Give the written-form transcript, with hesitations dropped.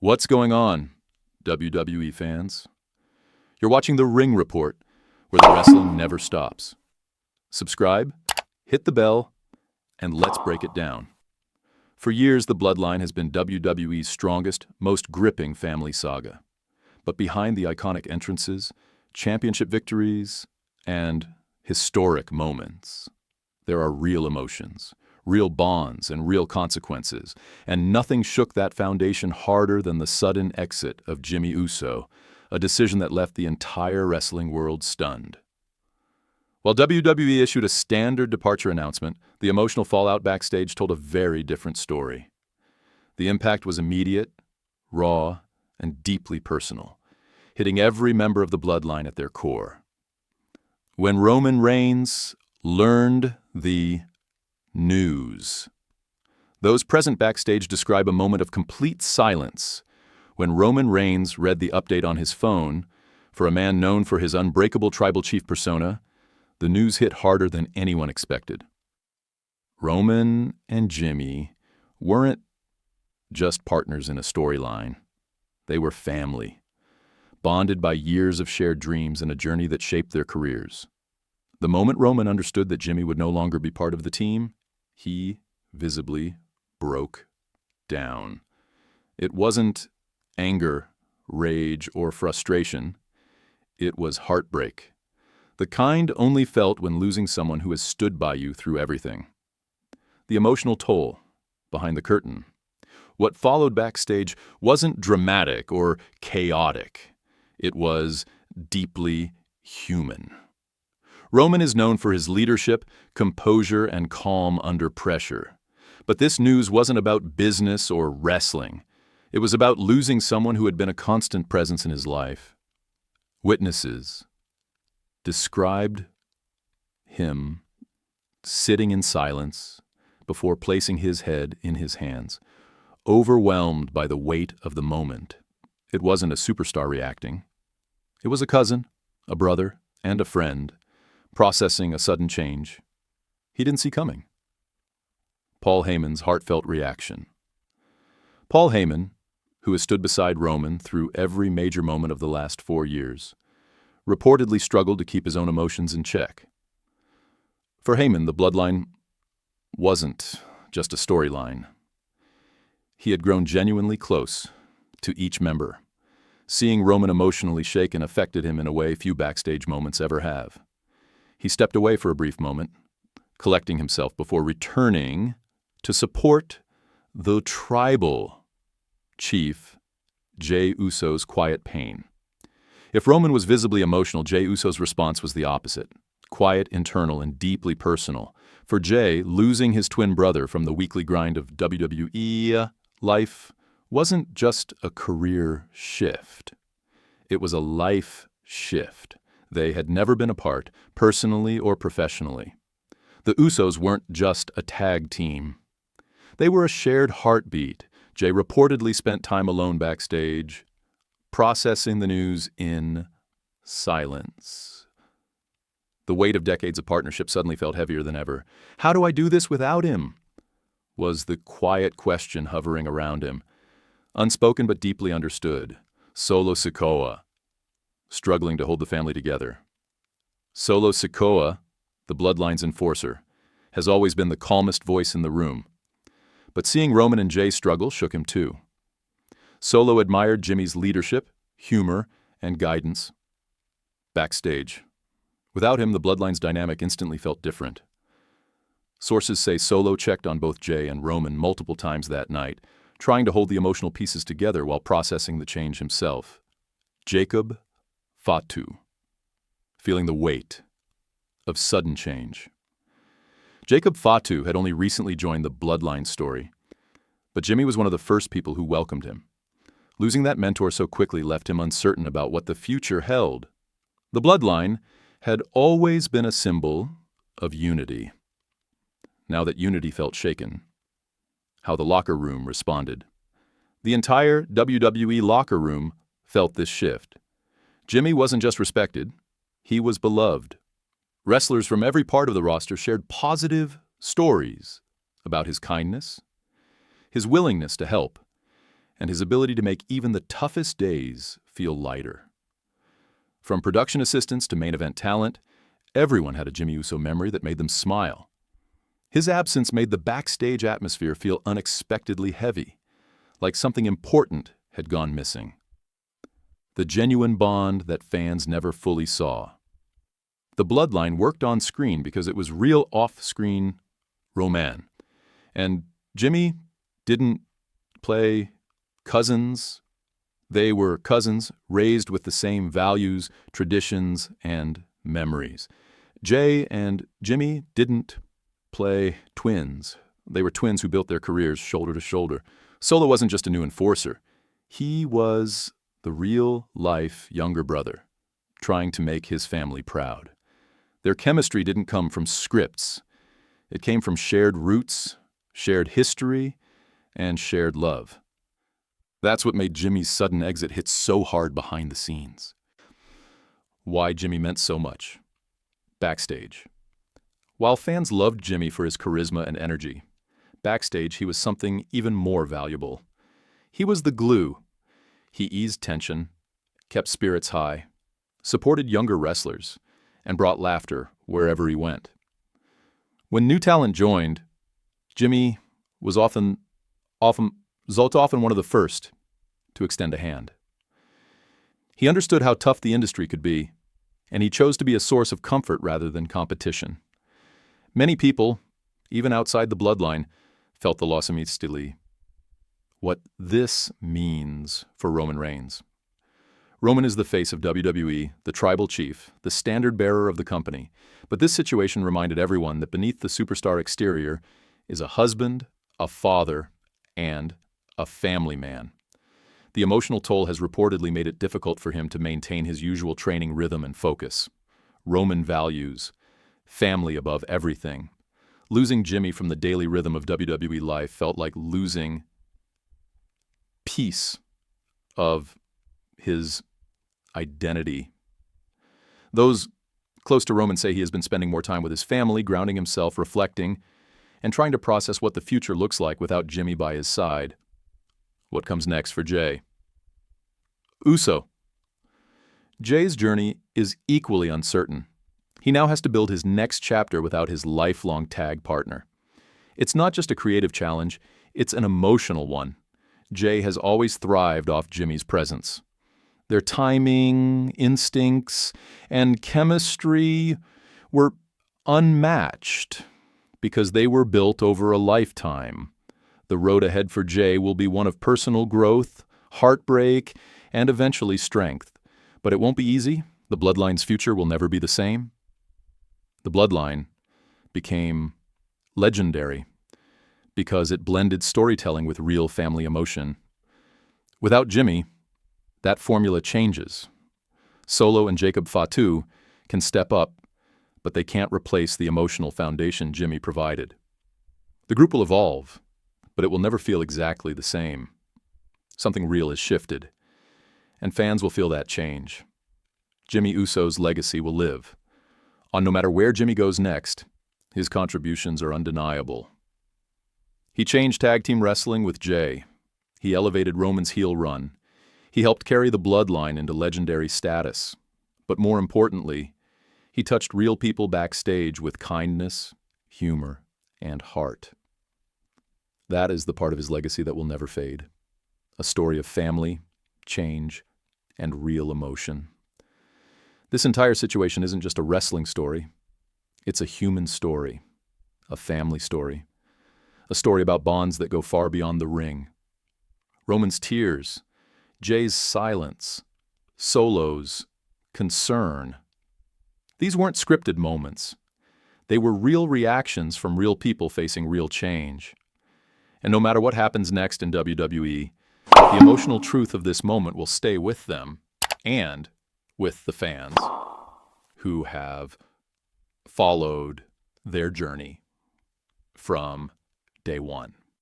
What's going on, WWE fans? You're watching The Ring Report, where the wrestling never stops. Subscribe, hit the bell, and let's break it down. For years, the Bloodline has been WWE's strongest, most gripping family saga. But behind the iconic entrances, championship victories, and historic moments, there are real emotions, real bonds, and real consequences, and nothing shook that foundation harder than the sudden exit of Jimmy Uso, a decision that left the entire wrestling world stunned. While WWE issued a standard departure announcement, the emotional fallout backstage told a very different story. The impact was immediate, raw, and deeply personal, hitting every member of the Bloodline at their core. When Roman Reigns learned the news, those present backstage describe a moment of complete silence when Roman Reigns read the update on his phone. For a man known for his unbreakable tribal chief persona, the news hit harder than anyone expected. Roman and Jimmy weren't just partners in a storyline. They were family, bonded by years of shared dreams and a journey that shaped their careers. The moment Roman understood that Jimmy would no longer be part of the team, he visibly broke down. It wasn't anger, rage, or frustration. It was heartbreak. The kind only felt when losing someone who has stood by you through everything. The emotional toll behind the curtain. What followed backstage wasn't dramatic or chaotic. It was deeply human. Roman is known for his leadership, composure, and calm under pressure. But this news wasn't about business or wrestling. It was about losing someone who had been a constant presence in his life. Witnesses described him sitting in silence before placing his head in his hands, overwhelmed by the weight of the moment. It wasn't a superstar reacting. It was a cousin, a brother, and a friend, processing a sudden change he didn't see coming. Paul Heyman's heartfelt reaction. Paul Heyman, who has stood beside Roman through every major moment of the last 4 years, reportedly struggled to keep his own emotions in check. For Heyman, the Bloodline wasn't just a storyline. He had grown genuinely close to each member. Seeing Roman emotionally shaken affected him in a way few backstage moments ever have. He stepped away for a brief moment, collecting himself before returning to support the tribal chief, Jey Uso's quiet pain. If Roman was visibly emotional, Jey Uso's response was the opposite. Quiet, internal, and deeply personal. For Jey, losing his twin brother from the weekly grind of WWE life wasn't just a career shift. It was a life shift. They had never been apart, personally or professionally. The Usos weren't just a tag team. They were a shared heartbeat. Jey reportedly spent time alone backstage, processing the news in silence. The weight of decades of partnership suddenly felt heavier than ever. How do I do this without him? Was the quiet question hovering around him. Unspoken but deeply understood. Solo Sikoa, struggling to hold the family together. Solo Sikoa, the Bloodline's enforcer, has always been the calmest voice in the room. But seeing Roman and Jey struggle shook him too. Solo admired Jimmy's leadership, humor, and guidance. Backstage. Without him, the Bloodline's dynamic instantly felt different. Sources say Solo checked on both Jey and Roman multiple times that night, trying to hold the emotional pieces together while processing the change himself. Jacob Fatu, feeling the weight of sudden change. Jacob Fatu had only recently joined the Bloodline story, but Jimmy was one of the first people who welcomed him. Losing that mentor so quickly left him uncertain about what the future held. The Bloodline had always been a symbol of unity. Now that unity felt shaken, how the locker room responded. The entire WWE locker room felt this shift. Jimmy wasn't just respected, he was beloved. Wrestlers from every part of the roster shared positive stories about his kindness, his willingness to help, and his ability to make even the toughest days feel lighter. From production assistants to main event talent, everyone had a Jimmy Uso memory that made them smile. His absence made the backstage atmosphere feel unexpectedly heavy, like something important had gone missing. The genuine bond that fans never fully saw. The Bloodline worked on screen because it was real off-screen romance. And Jimmy didn't play cousins. They were cousins raised with the same values, traditions, and memories. Jay and Jimmy didn't play twins. They were twins who built their careers shoulder to shoulder. Solo wasn't just a new enforcer. He was the real-life younger brother, trying to make his family proud. Their chemistry didn't come from scripts. It came from shared roots, shared history, and shared love. That's what made Jimmy's sudden exit hit so hard behind the scenes. Why Jimmy meant so much. Backstage. While fans loved Jimmy for his charisma and energy, backstage he was something even more valuable. He was the glue. He eased tension, kept spirits high, supported younger wrestlers, and brought laughter wherever he went. When new talent joined, Jimmy was often one of the first to extend a hand. He understood how tough the industry could be, and he chose to be a source of comfort rather than competition. Many people, even outside the Bloodline, felt the loss immediately. What this means for Roman Reigns. Roman is the face of WWE, the tribal chief, the standard bearer of the company. But this situation reminded everyone that beneath the superstar exterior is a husband, a father, and a family man. The emotional toll has reportedly made it difficult for him to maintain his usual training rhythm and focus. Roman values, family above everything. Losing Jimmy from the daily rhythm of WWE life felt like losing piece of his identity. Those close to Roman say he has been spending more time with his family, grounding himself, reflecting, and trying to process what the future looks like without Jimmy by his side. What comes next for Jay? Uso. Jay's journey is equally uncertain. He now has to build his next chapter without his lifelong tag partner. It's not just a creative challenge, it's an emotional one. Jay has always thrived off Jimmy's presence. Their timing, instincts, and chemistry were unmatched because they were built over a lifetime. The road ahead for Jay will be one of personal growth, heartbreak, and eventually strength. But it won't be easy. The Bloodline's future will never be the same. The Bloodline became legendary because it blended storytelling with real family emotion. Without Jimmy, that formula changes. Solo and Jacob Fatu can step up, but they can't replace the emotional foundation Jimmy provided. The group will evolve, but it will never feel exactly the same. Something real has shifted, and fans will feel that change. Jimmy Uso's legacy will live. No matter where Jimmy goes next, his contributions are undeniable. He changed tag team wrestling with Jay. He elevated Roman's heel run. He helped carry the Bloodline into legendary status. But more importantly, he touched real people backstage with kindness, humor, and heart. That is the part of his legacy that will never fade. A story of family, change, and real emotion. This entire situation isn't just a wrestling story. It's a human story, a family story, a story about bonds that go far beyond the ring. Roman's tears, Jay's silence, Solo's concern. These weren't scripted moments. They were real reactions from real people facing real change. And no matter what happens next in WWE, the emotional truth of this moment will stay with them and with the fans who have followed their journey from day one.